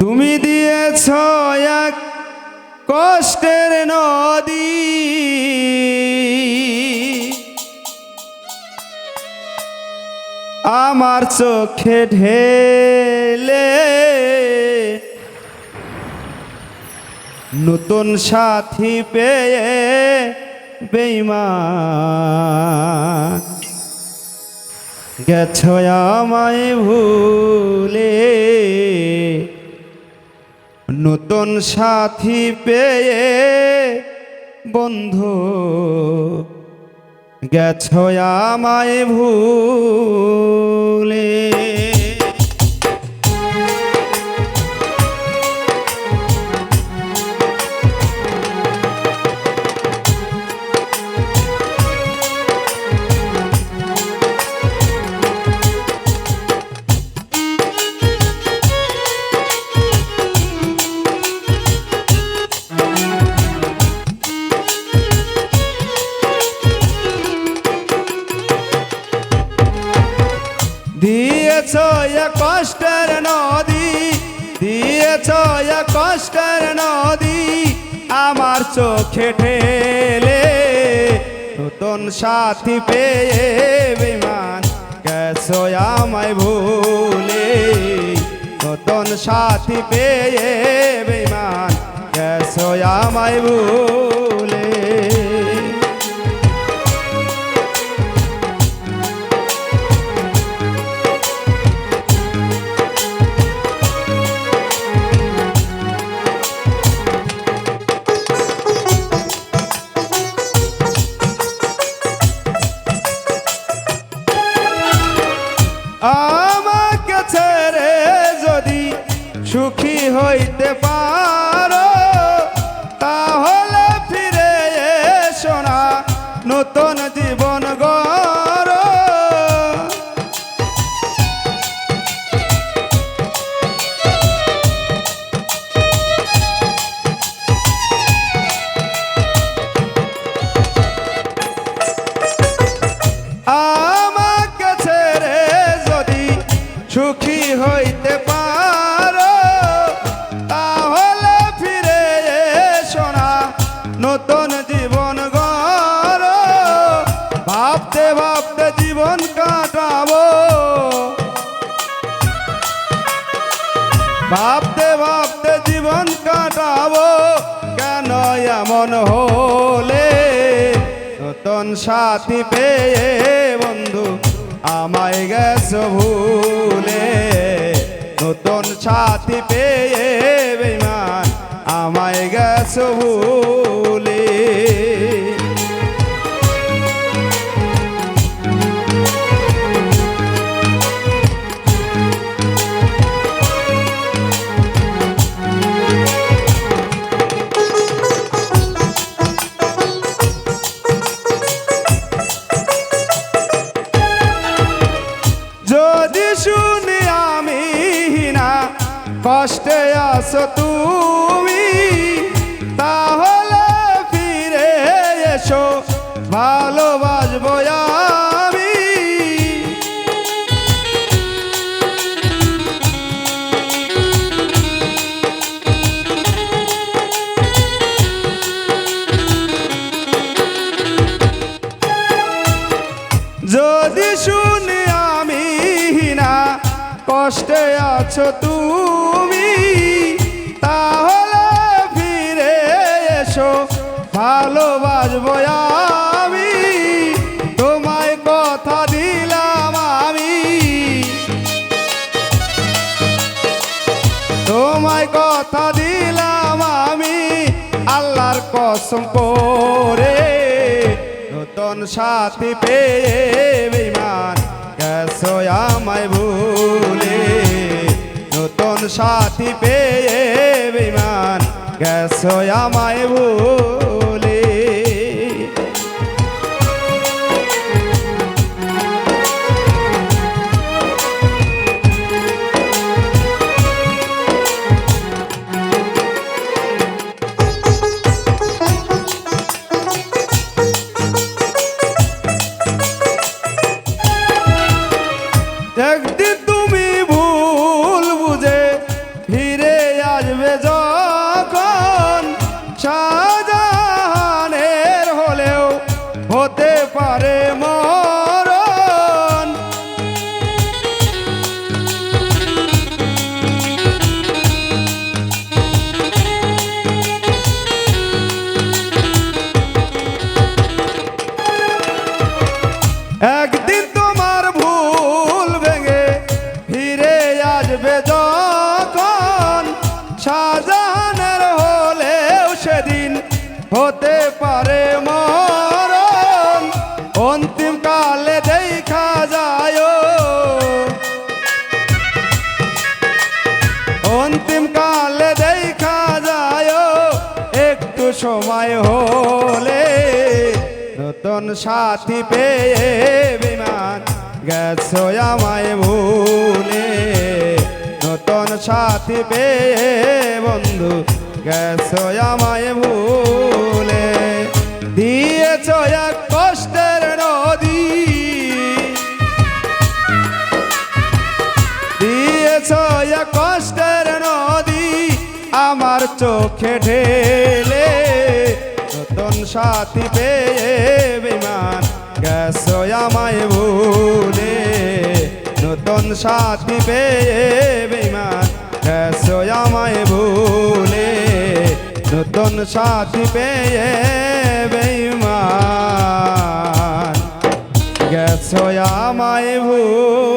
তুমি দিয়েছ এক কষ্টের নদী, আমার চোখে ঢেলে নতুন সাথী পেয়ে বেঈমান গেছো আমায় ভুলে। নতুন সাথী পেয়ে বন্ধু গেছো আমায় ভুলে। দিয়েছ কষ্টের নদী, দিয়েছ কষ্টের নদী, আমার চোখে ঢেলে নতুন সাথী পেয়ে বেঈমান গেছো আমায় ভুলে। নতুন সাথী পেয়ে বেঈমান গেছো আমায় ভুলে। আমাকে ছেড়ে যদি সুখী হইতে পারো, তাহলে ফিরে এসো না, নতুন জীবন গড়ো। আমাকে ছেড়ে যদি সুখী হইতে পারো, তাহলে ফিরে এসো না, নতুন জীবন গড়ো। ভাবতে ভাবতে জীবন কাটাবো, ভাবতে ভাবতে জীবন কাটাবো, কেন এমন হলে? নতুন সাথী পেয়ে বন্ধু আমায় গেছো ভুলে। নতুন সাথী পেয়ে বেঈমান আমায় গেছো ভুলে। যদি শুনি আমি না কষ্টে আছো তুমি, তাহলে ফিরে এসো, ভালোবাসবো আমি। যদি শুনি আমি না কষ্টে আছো তুমি, তাহলে ফিরে এসো, ভালোবাসবো আমি। তোমায় কথা দিলাম আমি, তোমায় কথা দিলাম আমি, আল্লাহর কসম করে। নতুন সাথী পেয়ে বেঈমান গেছো আমায় ভুলে। নতুন সাথী পেয়ে বেঈমান গেছো আমায় ভুলে। একদিন তুমি ভুল বুঝে ফিরে অন্তিম কালে দেখা যায় একটু সময় হলে নতুন সাথী পেয়ে বেঈমান গেছো আমায় ভুলে নতুন সাথী পেয়ে বন্ধু গেছো আমায় ভুলে দিয়েছ এক কষ্টের নদী দিয়েছ এক কষ্টের নদী আমার চোখে ঢেলে নতুন সাথী পেয়ে বেঈমান গেছো আমায় ভুলে নতুন সাথী পেয়ে বেঈমান গেছো আমায় ভুলে নতুন সাথী পেয়ে বেঈমান গেছো আমায় ভুলে